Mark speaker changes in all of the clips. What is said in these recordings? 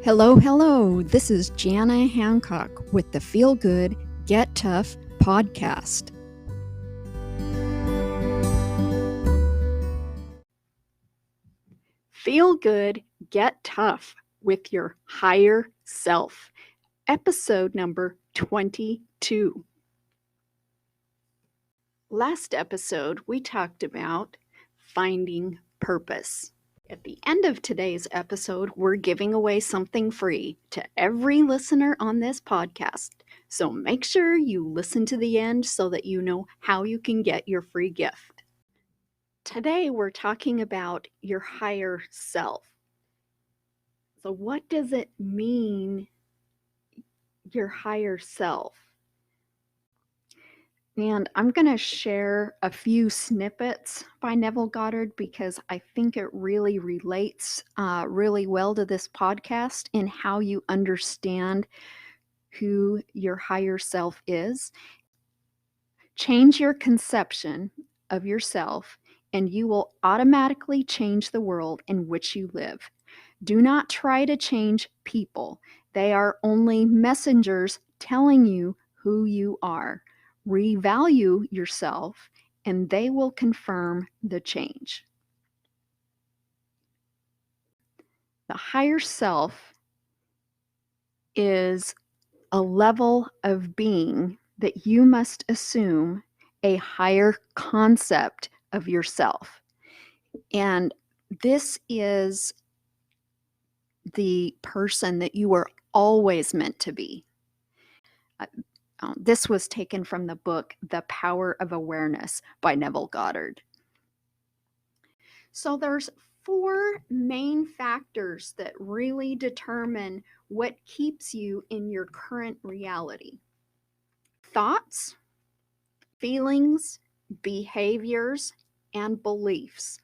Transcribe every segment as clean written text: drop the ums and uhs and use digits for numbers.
Speaker 1: Hello, hello. This is Jana Hancock with the Feel Good, Get Tough podcast. Feel Good, Get Tough with your higher self. Episode number 22. Last episode, we talked about finding purpose. At the end of today's episode, we're giving away something free to every listener on this podcast. So make sure you listen to the end so that you know how you can get your free gift. Today, we're talking about your higher self. So, what does it mean, your higher self? And I'm going to share a few snippets by Neville Goddard because I think it really relates really well to this podcast in how you understand who your higher self is. Change your conception of yourself, and you will automatically change the world in which you live. Do not try to change people. They are only messengers telling you who you are. Revalue yourself, and they will confirm the change. The higher self is a level of being that you must assume a higher concept of yourself. And this is the person that you were always meant to be. This was taken from the book, The Power of Awareness by Neville Goddard. So there's 4 main factors that really determine what keeps you in your current reality. Thoughts, feelings, behaviors, and beliefs.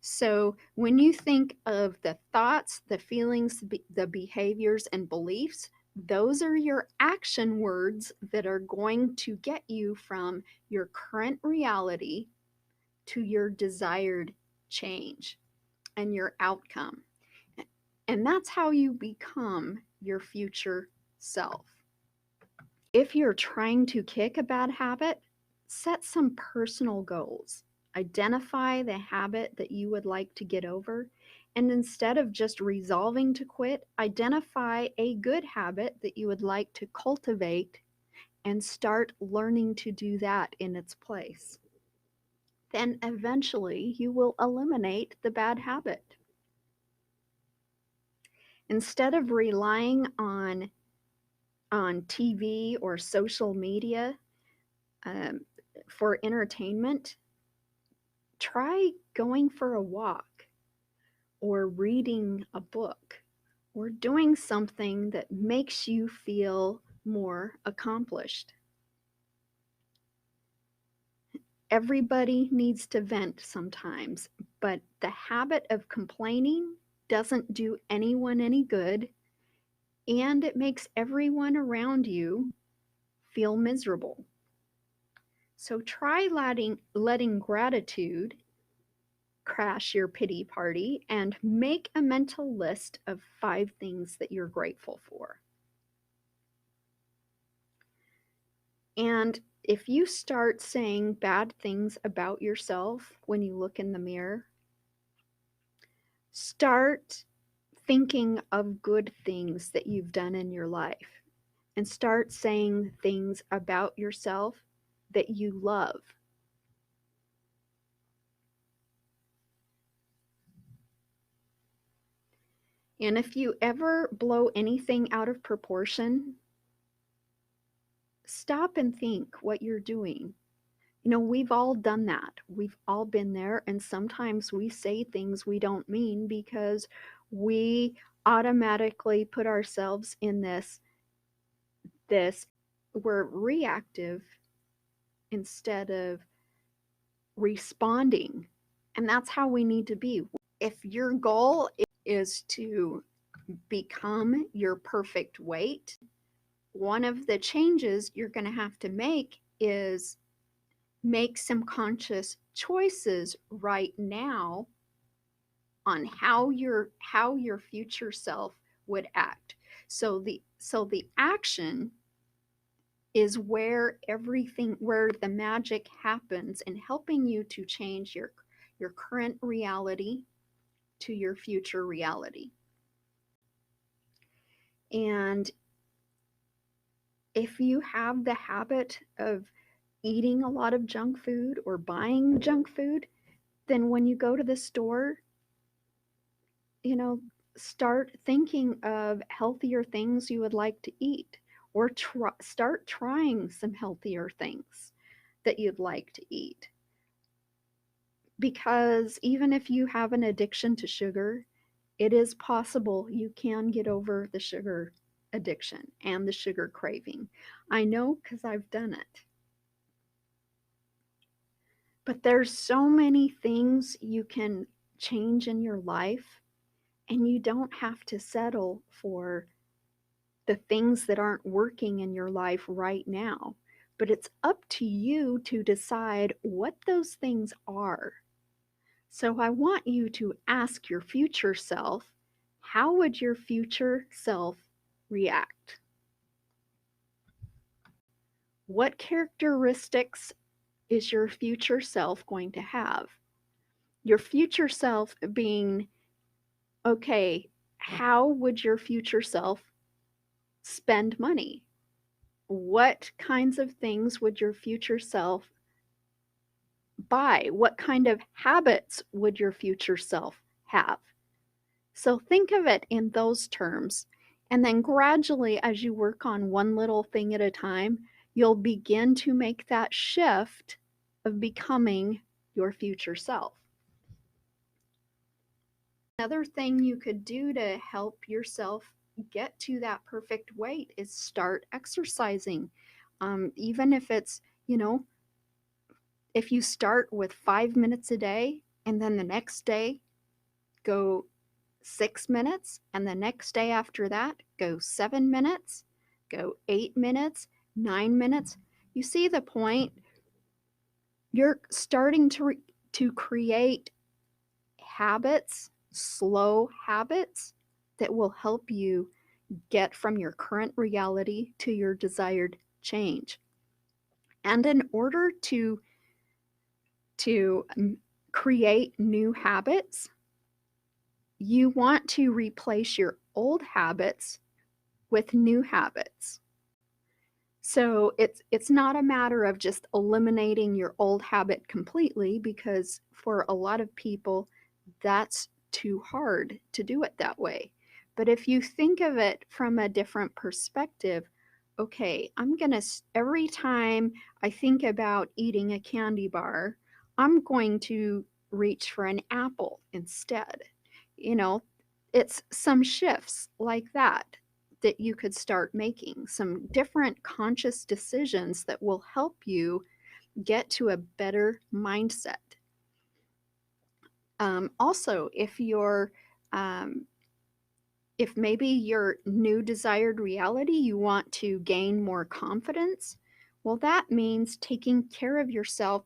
Speaker 1: So when you think of the thoughts, the feelings, the behaviors, and beliefs, those are your action words that are going to get you from your current reality to your desired change and your outcome. And that's how you become your future self. If you're trying to kick a bad habit, set some personal goals. Identify the habit that you would like to get over, and instead of just resolving to quit, identify a good habit that you would like to cultivate and start learning to do that in its place. Then eventually you will eliminate the bad habit. Instead of relying on TV or social media for entertainment, try going for a walk or reading a book or doing something that makes you feel more accomplished. Everybody needs to vent sometimes, but the habit of complaining doesn't do anyone any good, and it makes everyone around you feel miserable. So try letting gratitude crash your pity party and make a mental list of 5 things that you're grateful for. And if you start saying bad things about yourself when you look in the mirror, start thinking of good things that you've done in your life and start saying things about yourself that you love. And if you ever blow anything out of proportion, stop and think what you're doing. You know, we've all done that. We've all been there. And sometimes we say things we don't mean because we automatically put ourselves in this we're reactive instead of responding. And that's how we need to be. If your goal is to become your perfect weight, one of the changes you're going to have to make is make some conscious choices right now on how your future self would act. So the action is where the magic happens in helping you to change your current reality to your future reality. And if you have the habit of eating a lot of junk food or buying junk food, then when you go to the store, you know, start thinking of healthier things you would like to eat, or start trying some healthier things that you'd like to eat. Because even if you have an addiction to sugar, it is possible you can get over the sugar addiction and the sugar craving. I know because I've done it. But there's so many things you can change in your life, and you don't have to settle for the things that aren't working in your life right now. But it's up to you to decide what those things are. So I want you to ask your future self, how would your future self react? What characteristics is your future self going to have? Your future self being, okay, how would your future self spend money? What kinds of things would your future self buy? What kind of habits would your future self have? So think of it in those terms. And then gradually, as you work on one little thing at a time, you'll begin to make that shift of becoming your future self. Another thing you could do to help yourself get to that perfect weight is start exercising. Even if it's, if you start with 5 minutes a day and then the next day go 6 minutes, and the next day after that go 7 minutes, go 8 minutes, 9 minutes. You see the point? You're starting to create habits, slow habits that will help you get from your current reality to your desired change. And in order to create new habits, you want to replace your old habits with new habits. So it's not a matter of just eliminating your old habit completely, because for a lot of people that's too hard to do it that way. But if you think of it from a different perspective, okay, every time I think about eating a candy bar, I'm going to reach for an apple instead. It's some shifts like that you could start making, some different conscious decisions that will help you get to a better mindset. Also, if maybe your new desired reality, you want to gain more confidence, well, that means taking care of yourself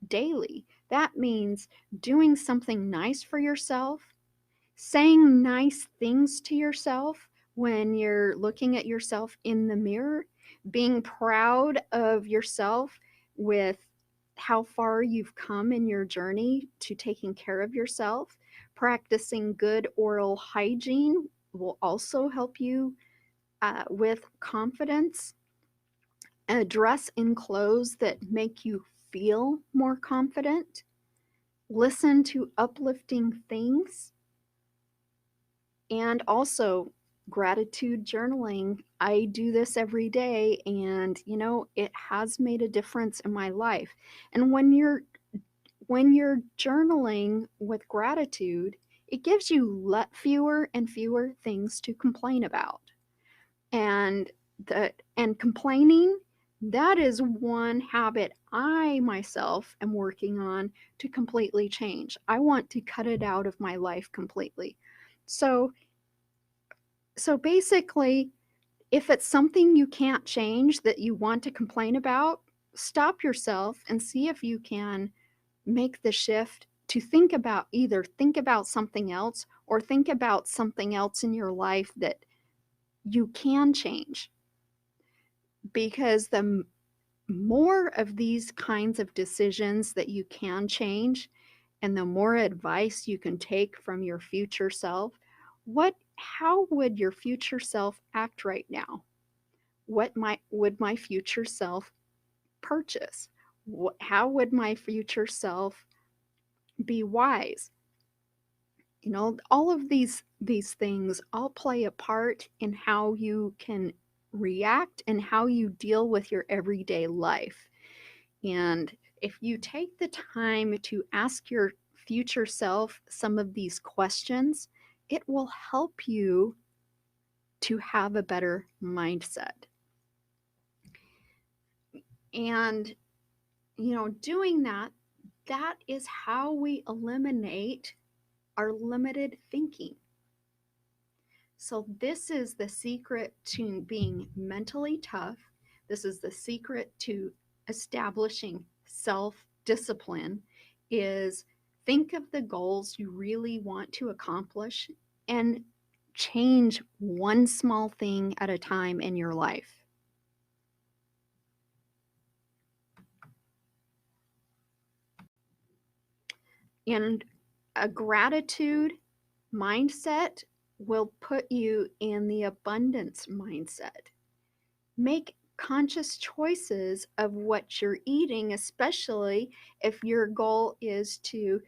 Speaker 1: daily. That means doing something nice for yourself, saying nice things to yourself when you're looking at yourself in the mirror, being proud of yourself with how far you've come in your journey to taking care of yourself. Practicing good oral hygiene will also help you with confidence. Dress in clothes that make you feel more confident. Listen to uplifting things. And also gratitude journaling. I do this every day, and it has made a difference in my life. And when you're journaling with gratitude, it gives you fewer and fewer things to complain about. And complaining, that is one habit I myself am working on to completely change. I want to cut it out of my life completely. So basically, if it's something you can't change that you want to complain about, stop yourself and see if you can make the shift to either think about something else or think about something else in your life that you can change. Because the more of these kinds of decisions that you can change, and the more advice you can take from your future self, how would your future self act right now? Would my future self purchase? How would my future self be wise? All of these things all play a part in how you can react and how you deal with your everyday life. And if you take the time to ask your future self some of these questions, it will help you to have a better mindset. And, doing that is how we eliminate our limited thinking. So this is the secret to being mentally tough. This is the secret to establishing self-discipline, is think of the goals you really want to accomplish and change one small thing at a time in your life. And a gratitude mindset will put you in the abundance mindset. Make conscious choices of what you're eating, especially if your goal is to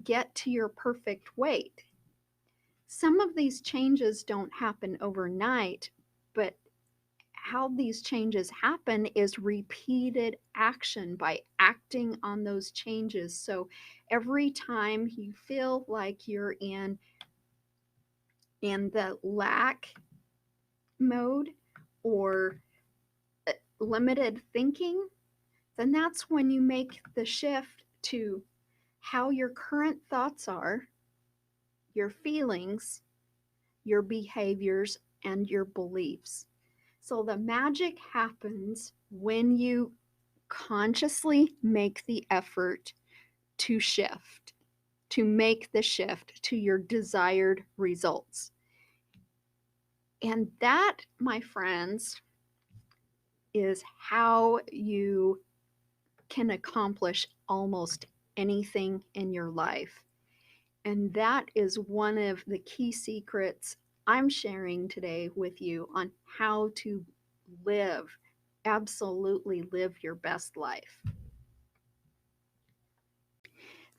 Speaker 1: get to your perfect weight. Some of these changes don't happen overnight, but how these changes happen is repeated action by acting on those changes. So every time you feel like you're in the lack mode or limited thinking, then that's when you make the shift to how your current thoughts are, your feelings, your behaviors, and your beliefs. So the magic happens when you consciously make the effort to shift, to make the shift to your desired results. And that, my friends, is how you can accomplish almost anything in your life. And that is one of the key secrets I'm sharing today with you on how to absolutely live your best life.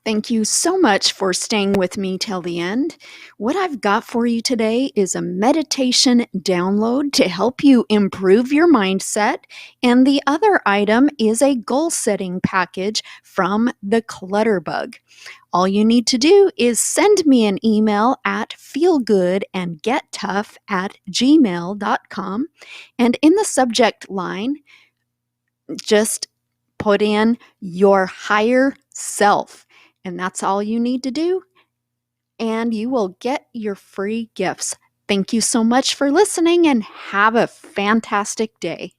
Speaker 1: Thank you so much for staying with me till the end. What I've got for you today is a meditation download to help you improve your mindset, and the other item is a goal-setting package from the Clutterbug. All you need to do is send me an email at feelgoodandgettough@gmail.com, and in the subject line, just put in your higher self. And that's all you need to do, and you will get your free gifts. Thank you so much for listening, and have a fantastic day.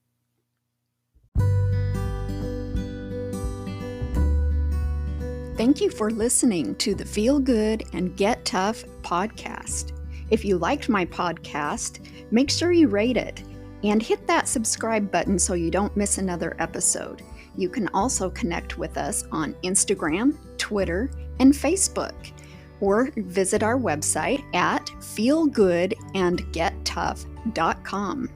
Speaker 1: Thank you for listening to the Feel Good and Get Tough podcast. If you liked my podcast, make sure you rate it and hit that subscribe button so you don't miss another episode. You can also connect with us on Instagram, Twitter, and Facebook, or visit our website at feelgoodandgettough.com.